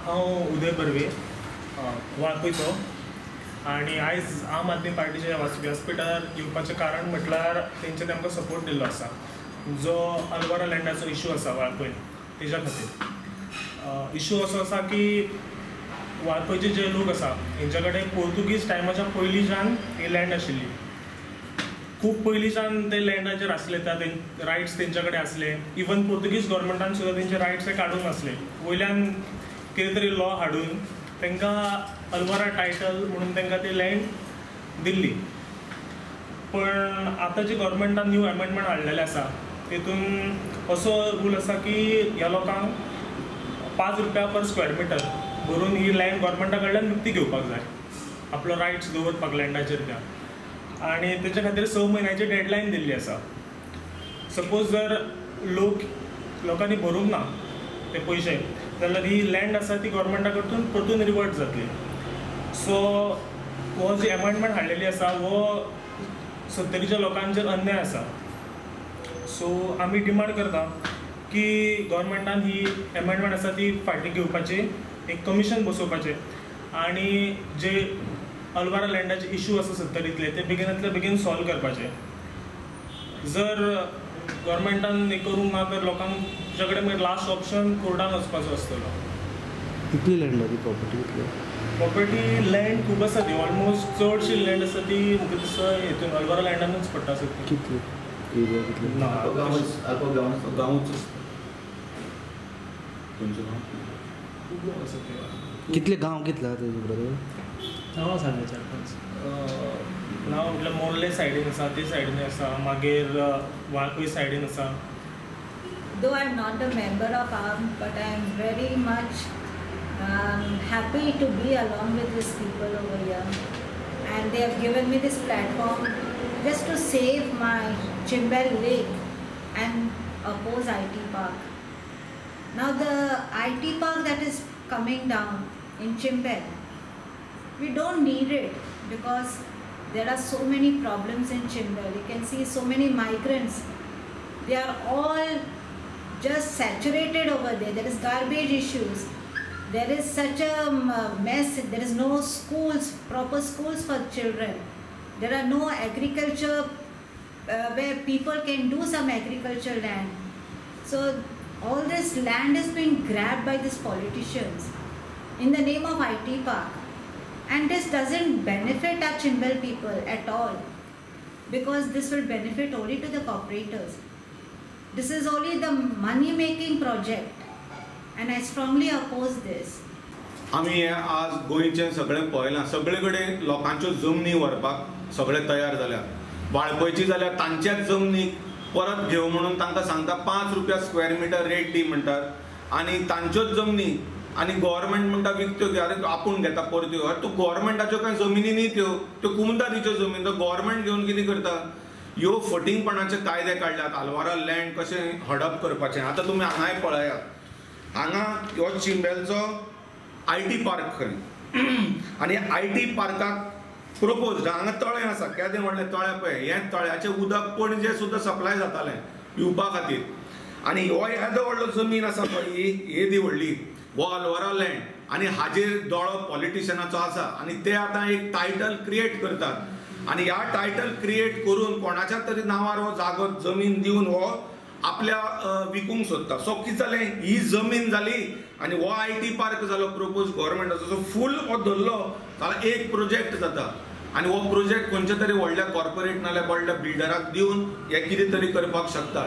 हांव उदय बर्वे वाळपयचो आनी आयज आम आदमी पार्टीच्या व्यासपीठार येवपाचें कारण म्हटल्यार तेंच्यांनी आमकां सपोर्ट दिल्लो आसा जो अल्वारा लँडाचो इशू आसा वाळपय तेज्या खातीर. इशू असो आसा की वाळपयचे जे लोक आसा हेंच्या कडेन पोर्तुगीज टायमाच्या पयलींच्यान ही लँड आशिल्ली. खूब पयलींच्यान ते लँडाचेर आसले, ते रायट्स तेंच्या कडेन आसले. इवन पोर्तुगीज गव्हर्मेंटान सुद्दां तेंचे रायट्स काडून नासले. वयल्यान कितें तरी लॉ हाडून तांकां अल्वारा टायटल म्हणून तांकां ती लँड दिल्ली. पण आतां जी गव्हर्मेंटान न्यू एमेंडमेंट हाडलेले आसा तितून असो रूल आसा की ह्या लोकांक 5 रुपया पर स्क्वेअर मिटर भरून ही लँड गव्हर्मेंटा कडल्यान विकती घेवपाक जाय, आपलो रायट्स दवरपाक लँडाचेर त्या. आनी तेच्या खातीर 6 म्हयन्याची डेडलायन दिल्ली आसा. सपोज जर लोकांनी भरूंक ना ते पयशे जाल्यार ही लँड आसा ती गव्हर्मेंटा कडसून परतून रिवर्ट जातली. सो हो जी एमेंडमेंट हाडलेली आसा हो 70च्या लोकांचेर अन्याय आसा. सो आमी डिमांड करता की गव्हर्मेंटान ही एमेंडमेंट आसा ती फाटीं घेवपाची, एक कमिशन बसोवपाचें आनी जे अल्वारा लँडाचे इशू आसा 70तले ते बेगिनांतल्या बेगीन सॉल्व करपाचे. जर गव्हर्मेंटान हे करूंक ना तर लोकांच्या कडेन मागीर लास्ट ऑप्शन कोर्टान वचपाचो आसतलो. कितली लँड आसा ती प्रॉपर्टी लँड खूब आसा ती, ऑलमोस्ट चडशी लँड आसा ती म्हाका दिसता हितून अल्वारा लँडानूच पडटा आसा ती. कितली एरिया कितली ना गांवच खूब लोक आसा ते. कितले गांव कितले आसा तेजे ब्रदर? हांव सांगले 4-5 नांव म्हटल्यार मोर्ले सायडीन आसा, ते सायडीन आसा, मागीर वाळपय सायडीन आसा. Though I'm not a member of ARM, but I'm very much happy to be along with these people over here, and they have given me this platform just to save my Chimbel Lake and oppose IT Park. Now the IT Park that is coming down in Chimbel, we don't need it because there are so many problems in Chimbel. You can see so many migrants. They are all just saturated over there. There is garbage issues. There is such a mess. There is no schools, proper schools for children. There are no agriculture where people can do some agriculture land. So all this land is being grabbed by these politicians in the name of IT Park. And this doesn't benefit our Chimbel people at all, because this will benefit only to the corporators. This is only the money-making project, and I strongly oppose this. आम्ही आज गोंयचें सगळें पळयलां, सगळे कडेन लोकांच्यो जमनी व्हरपाक सगळे तयार जाल्यात. वाळपयची जाल्यार तांच्याच जमनीक परत घेव म्हणून तांकां सांगता 5 रुपया स्क्वेअर मिटर रेट दी म्हणटात, आनी तांच्योच जमनी आनी गव्हर्मेंट म्हणटा विकत्यो घे. अरे आपूण घेता परत्यो. अरे तूं गव्हर्मेंटाच्यो कांय जमिनी न्ही त्यो कुमदारीच्यो जमीन. तो गव्हर्मेंट घेवन कितें करता? ह्यो फटींगपणाचे कायदे काडल्यात. अल्वारा लँड कशें हडप करपाचें. आतां तुमी हांगाय पळयात, हांगा हो चिंबेलचो IT पार्क खंय, आनी IT पार्काक प्रपोज हांगा तळें आसा, केदें व्हडलें तळें पळय. हें तळ्याचें उदक पणजे सुद्दां सप्लाय जातालें पिवपा खातीर. आनी हो येदो व्हडलो जमीन आसा पळय, येदी व्हडली, हो अल्वारा लँड, आनी हाजेर दोळो पॉलिटिशनाचो आसा. आनी ते आतां एक टायटल क्रिएट करतात, आनी ह्या टायटल क्रिएट करून कोणाच्या तरी नांवार हो जागो जमीन दिवन हो आपल्या विकूंक सोदता. सो कितें जालें, ही जमीन जाली आनी हो IT पार्क जालो प्रपोज गव्हर्मेंटाचो. सो फूल हो धरलो जाल्यार एक प्रोजेक्ट जाता, आनी हो प्रोजेक्ट खंयच्या तरी व्हडल्या कॉर्पोरेट नाल्यार व्हडल्या बिल्डराक दिवन हे कितें तरी करपाक शकता.